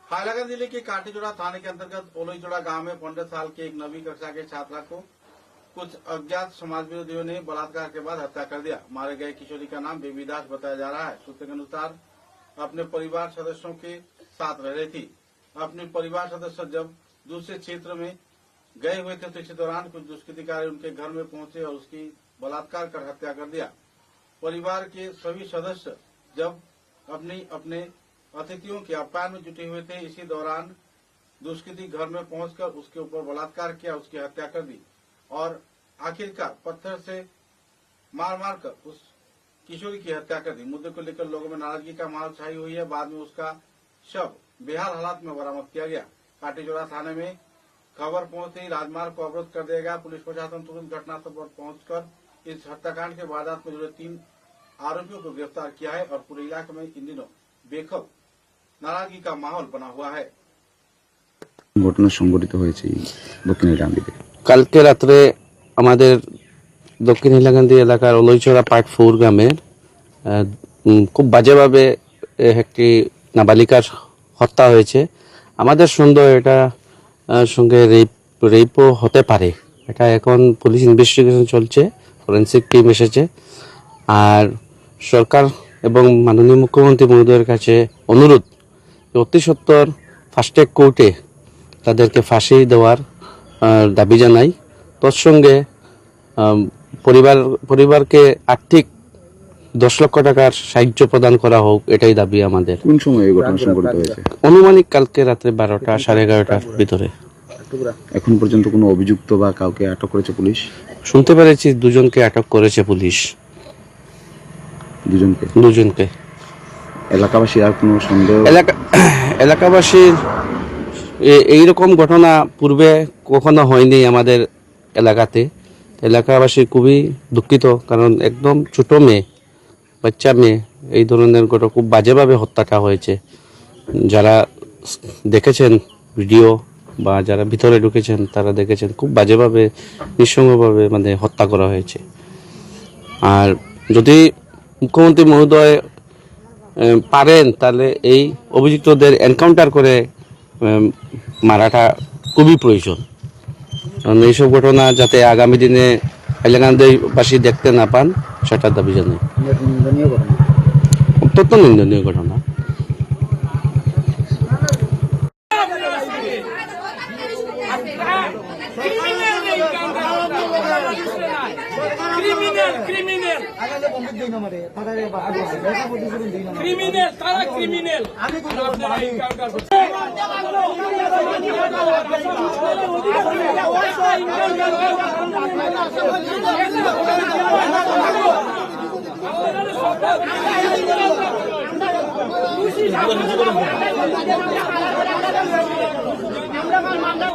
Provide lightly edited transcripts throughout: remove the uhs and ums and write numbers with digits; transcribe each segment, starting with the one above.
हाइलागंज जिले के काटीजोड़ा थाने के अंतर्गत ओलोईजोड़ा गांव में 15 साल के एक 9वीं कक्षा के छात्रा को कुछ अज्ञात समाज विरोधियों ने बलात्कार के बाद हत्या कर दिया। मारे गए किशोरी का नाम बेबी दास बताया जा रहा है। सूत्र के अनुसार अपने परिवार सदस्यों के साथ रह रही थी। अपने परिवार सदस्य जब दूसरे क्षेत्र में गए हुए थे तो इसी दौरान कुछ दुष्कृतिकारी उनके घर में पहुंचे और उसकी बलात्कार कर हत्या कर दिया। परिवार के सभी सदस्य जब अपने अतिथियों के आप्यायन में जुटे हुए थे, इसी दौरान दुष्कृति घर में पहुंचकर उसके ऊपर बलात्कार किया, उसकी हत्या कर दी और आखिरकार पत्थर से मार कर उस किशोरी की हत्या कर दी। मुद्दे को लेकर लोगों में नाराजगी का माहौल छाई हुई है। बाद में उसका शव बेहाल हालात में बरामद किया गया। काटीजोड़ा थाने में खबर पहुंचते ही राजमार्ग को अवरुद्ध कर दिया गया। पुलिस प्रशासन तुरंत घटनास्थल पर पहुंचकर इस हत्याकांड के वारदात में जुड़े 3 आरोपियों को गिरफ्तार किया है और पूरे इलाके में इन दिनों बेखौफ नाराजगी का माहौल बना हुआ है। ঘটনা সংঘটিত হয়েছে দক্ষিণ ইলাকান্দিতে। কালকে রাত্রে আমাদের দক্ষিণ ইলাকান্দি এলাকার ওলইছড়া পার্ট 4 গ্রামের খুব বাজেভাবে একটি নাবালিকার হত্যা হয়েছে। আমাদের সন্দেহ এটা সঙ্গে রেপও হতে পারে। এটা এখন পুলিশ ইনভেস্টিগেশন চলছে, ফরেন্সিক টিম এসেছে। আর সরকার এবং মাননীয় মুখ্যমন্ত্রী মহোদয়ের কাছে অনুরোধ অতি সত্বর ফাস্ট ট্র্যাক কোর্টে তাদেরকে ফাঁসি দেওয়ার দাবি জানাই। তৎসঙ্গে পরিবারকে আর্থিক 10 লক্ষ টাকার সাহায্য প্রদান করা হোক, এটাই দাবি আমাদের। কোন সময় এই ঘটনা সংঘটিত হয়েছে? অনুমানিক কালকে রাত্রে 12টা 11:30টার ভিতরে। এখন পর্যন্ত কোনো অভিযুক্ত বা কাউকে আটক করেছে পুলিশ? শুনতে পেরেছি 2 জনকে আটক করেছে পুলিশ। 2 জনকে। এলাকাবাসী আর কোনো সন্দেহ? এলাকাবাসীর এইরকম ঘটনা পূর্বে কখনো হয়নি আমাদের এলাকাতে। এলাকাবাসী খুবই দুঃখিত, কারণ একদম ছোট মেয়ে, বাচ্চা মেয়ে, এই ধরনের ঘটনা খুব বাজেভাবে হত্যাটা হয়েছে। যারা দেখেছেন ভিডিও বা যারা ভিতরে ঢুকেছেন তারা দেখেছেন খুব বাজেভাবে নিঃসঙ্গভাবে হত্যা করা হয়েছে। আর যদি মুখ্যমন্ত্রী মহোদয় পারেন তাহলে এই অভিযুক্তদের এনকাউন্টার করে মারাটা খুবই প্রয়োজন। কারণ এইসব ঘটনা যাতে আগামী দিনে এলাকাবাসী দেখতে না পান, সেটার দাবি জানাই। অত্যন্ত নিন্দনীয় ঘটনা।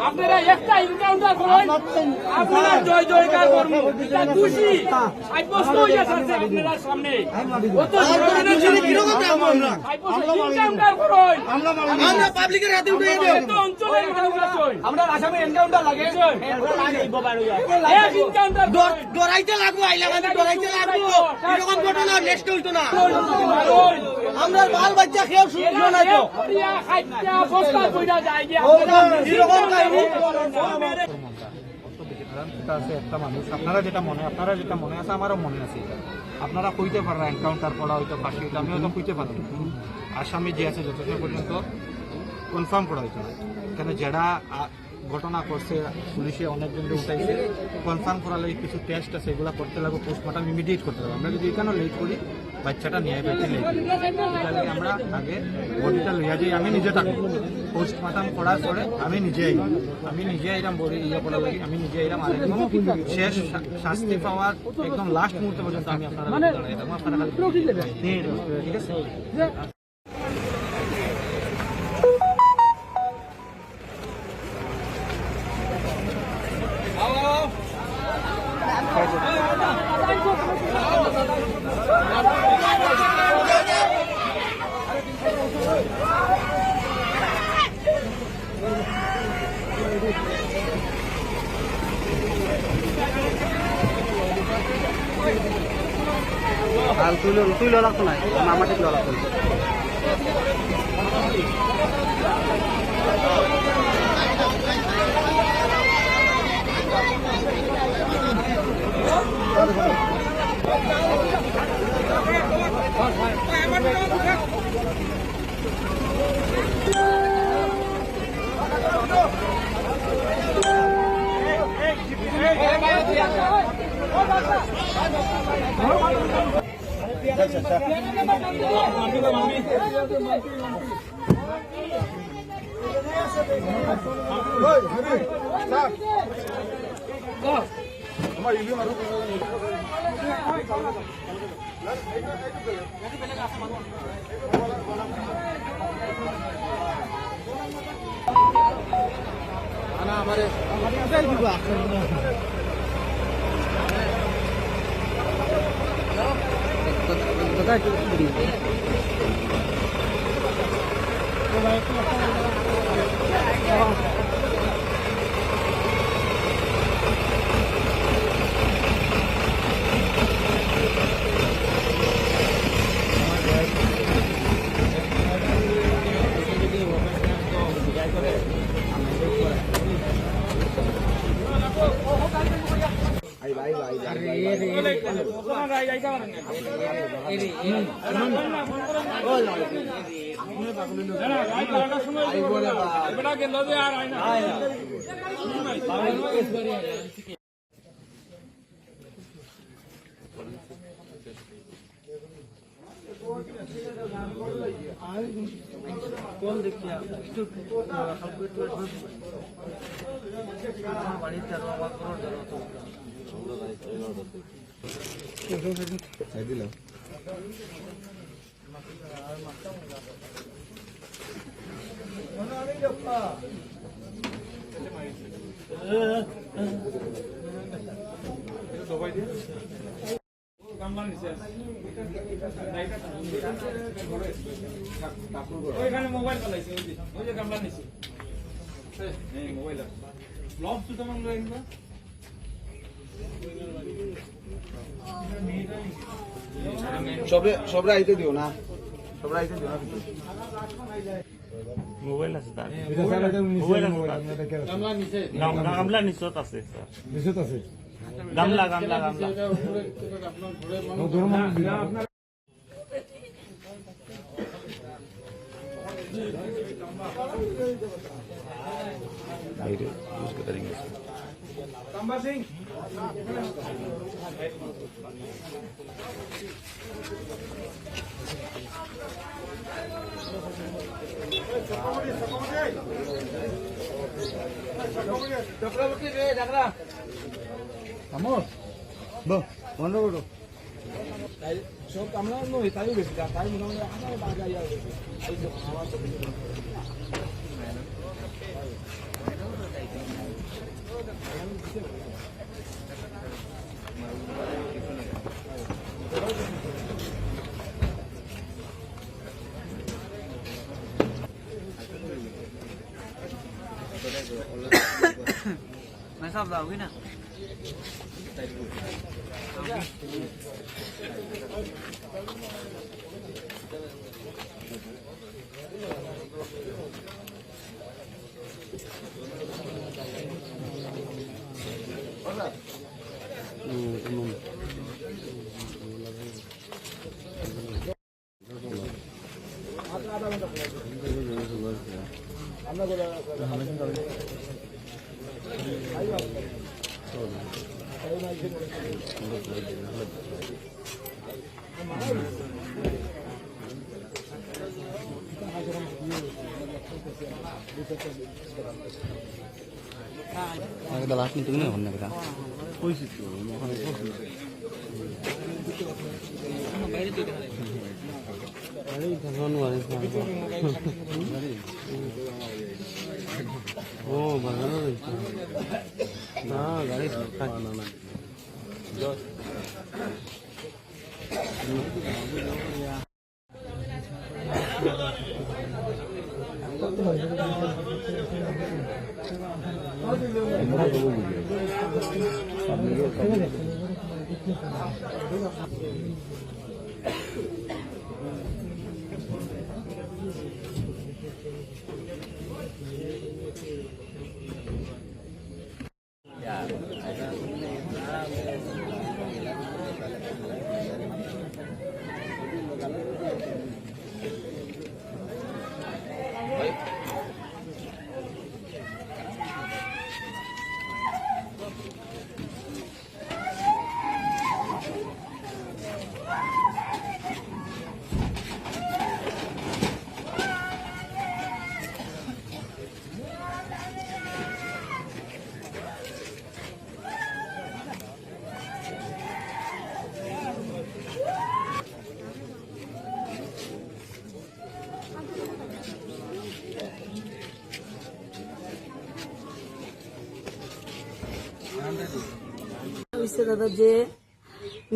আপনারা একটা এনকাউন্টার করুন, আপনারা জয় জয়কার করুন। এটা দোষী সাব্যস্ত হয়ে যাচ্ছে আপনাদের সামনে। কত এনকাউন্টার করুন, আমরা পাবলিকের হাতে উঠে দেব। এত অঞ্চলের আমরা আসামে এনকাউন্টার লাগে, এক এনকাউন্টার ডরাইতে লাগবো, আইলাগাতে ডরাইতে লাগবো। এরকম ঘটনা নেক্সট হইতো না। আমরা বাল বাচ্চা খেয়ে শুনছো না তো ইয়া খাইতা বস্তা কইরা যায় গিয়া এরকম কাহিনী। একটা মানুষ আপনারা যেটা মনে আছে আমারও মনে আছে। আপনারা কইতে পারেন এনকাউন্টার করা হয়তো ফাঁসি হইতো, আমি হয়তো কইতে পারি। আসামি যে আছে যতক্ষণ পর্যন্ত কনফার্ম করা হইতো না, কেন যারা ঘটনা করছে পুলিশে অনেকজনকে উঠাইছে, কনফার্ম করার লাগে কিছু টেস্ট আছে, এগুলো করতে লাগবে, পোস্টমর্টম ইমিডিয়েট করতে হবে। আমরা যদি এখানেও লেট করি বাচ্চাটা নিয়ে পাইতে লেট করি, তাহলে আমরা আগে বডিটা লইয়া যাই। আমি নিজে থাকবো, পোস্টমর্টম করার পরে আমি নিজে আইলাম বডি করার লাগে, আমি নিজে আইলাম। আর একদম শেষ শাস্তি পাওয়ার একদম লাস্ট মুহূর্ত পর্যন্ত আমি আপনারা ঠিক আছে। আর তুই লাগতো না, মামাটি লাগতো। ওইখানে মোবাইল চালাইছে ওই যে গামলা নিছে মোবাইল ব্লগ সুতো মন লইন না সবরে আইতে দিও না, সবরে আইতে দিও না। মোবাইল আছে তার মোবাইল আছে গামলা নিচে গামলা নিচত আছে স্যার নিচত আছে গামলা গামলা গামলা বন্ধ করো সব কামনা নয়, তাই বেশি তাই মনে হয় আমার বাজার मैं सब लाओगी ना Kita lahat nito na hon na kita. Oh, bagano rin. Na, garis ka na na. হয়েছে দাদা, যে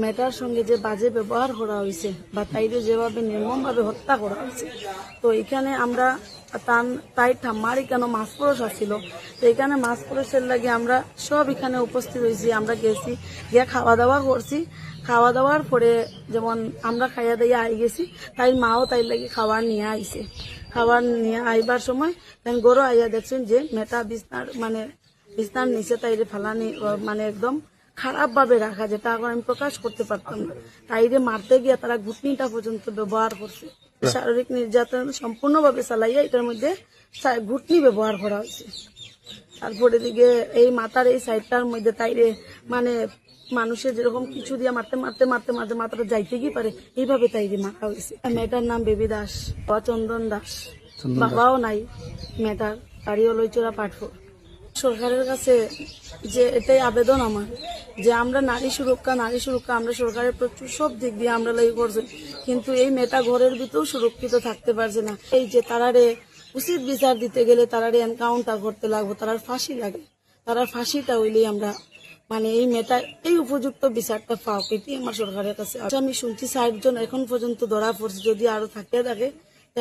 মেয়েটার সঙ্গে যে বাজে ব্যবহার করা হয়েছে বা তাইরে যেভাবে নির্মমভাবে হত্যা করা হয়েছে, তো এখানে আমরা তাই ঠাম্মার এখানে মাছ পরশ আসছিল, তো এখানে মাছ পরশের লাগে আমরা সব এখানে উপস্থিত হয়েছি। আমরা গেছি, গিয়ে খাওয়া দাওয়া করছি। খাওয়া দাওয়ার পরে যেমন আমরা খাইয়া দাইয়া আই গেছি, তাই মাও তাই লাগে খাবার নিয়ে আইছে। খাবার নিয়ে আইবার সময় তাই গরু আইয়া দেখছেন যে মেয়েটা বিছনার নিচে তাইরে ফালানি, মানে একদম খারাপ ভাবে রাখা, যেটা এখন আমি প্রকাশ করতে পারতাম না। তাইরে মারতে গিয়ে তারা ঘুটনিটা পর্যন্ত ব্যবহার করছে। শারীরিক নির্যাতন সম্পূর্ণভাবে চালাইয়া এটার মধ্যে ঘুটনি ব্যবহার করা হয়েছে। তারপরে দিকে এই মাথার এই সাইডটার মধ্যে তাইরে মানে মানুষের যেরকম কিছু দিয়ে মারতে মারতে মারতে মাঝে মাথাটা যাইতে কি পারে এইভাবে তাইরে মারা হয়েছে। মেয়েটার নাম বেবি দাস, চন্দন দাস, বাবাও নাই মেয়েটার, বাড়ি লইচড়া পাঠপুর। সরকারের কাছে যে এটাই আবেদন আমার, যে আমরা নারী সুরক্ষা আমরা সরকারের প্রচুর সব দিক দিয়ে আমরা লাগি করছি, কিন্তু এই মেয়েটা ঘরের ভিতরেও সুরক্ষিত থাকতে পারছে না। এই যে তারারে উচিত বিচার দিতে গেলে তারারে এনকাউন্টার করতে লাগবো, তারার ফাঁসি লাগে, তারার ফাঁসিটা হইলেই আমরা মানে এই মেয়েটা এই উপযুক্ত বিচারটা পাও, এটি আমার সরকারের কাছে। আমি শুনছি 60 জন এখন পর্যন্ত ধরা পড়ছে, যদি আরো থাকে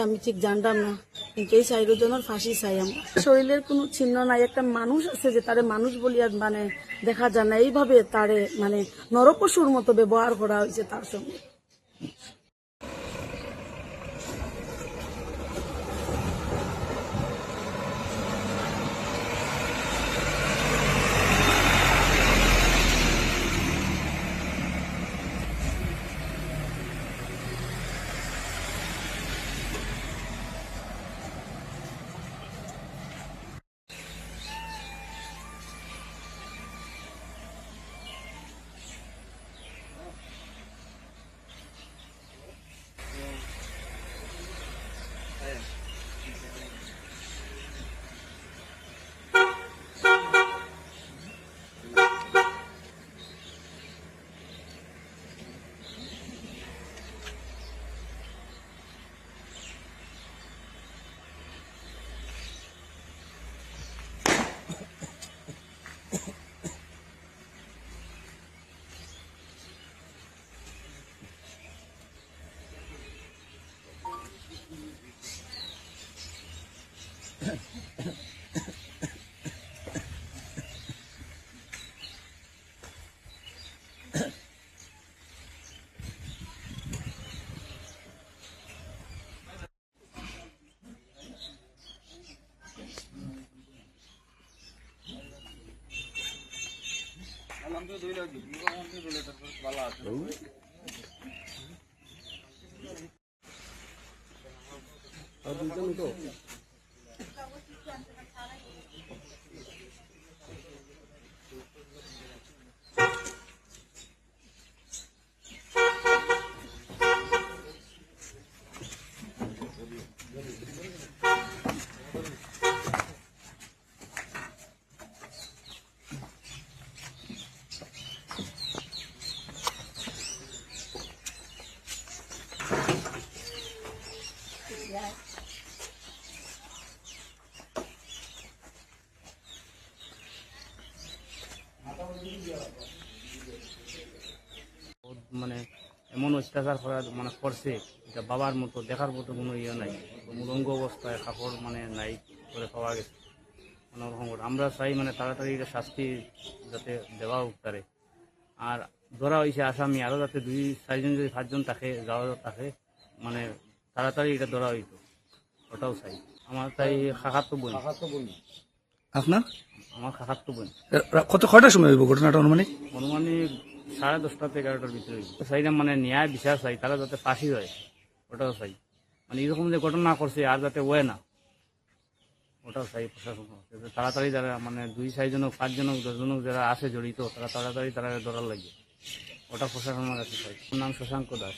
আমি ঠিক জানতাম না, কিন্তু এই 60 জনের ফাঁসি চাই আমরা। শরীরের কোনো চিহ্ন নাই, একটা মানুষ আছে যে তারে মানুষ বলিয়া মানে দেখা যায় না, এইভাবে তারে মানে নরপশুর মতো ব্যবহার করা হয়েছে তার সঙ্গে। মানে এমন অত্যাচার করা মানে করছে, এটা বাবার মতো দেখার মতো কোনো ইয়ে নাই। উলঙ্গ অবস্থায় কাপড় মানে নাই করে পাওয়া গেছে। ওরকম আমরা চাই মানে তাড়াতাড়ি এটা শাস্তি যাতে দেওয়া হোক তারে। আর ধরা হয়েছে আসামি আরও যাতে 2-4 জন যদি 5 জন থাকে যাওয়া থাকে, মানে তাড়াতাড়ি এটা ধরা হইতো, ওটাও চাই। আমার তাই খাখাতো বোন। আপনার? আমার খাখাতো বোন। কয়টার সময় হইব ঘটনাটা অনুমানিক? 10:30 থেকে 11টার ভিতরে চাইলাম, মানে ন্যায় বিচার চাই, তারা যাতে ফাঁসি হয় ওটাও চাই। মানে এরকম যে ঘটনা করছে আর যাতে হয় না, ওটাও চাই প্রশাসন তাড়াতাড়ি। যারা মানে 2-4 জন 5 জন 10 জন যারা আছে জড়িত, তারা তাড়াতাড়ি তারা ধরার লাগে, ওটা প্রশাসনের কাছে চাই। নাম শশাঙ্ক দাস।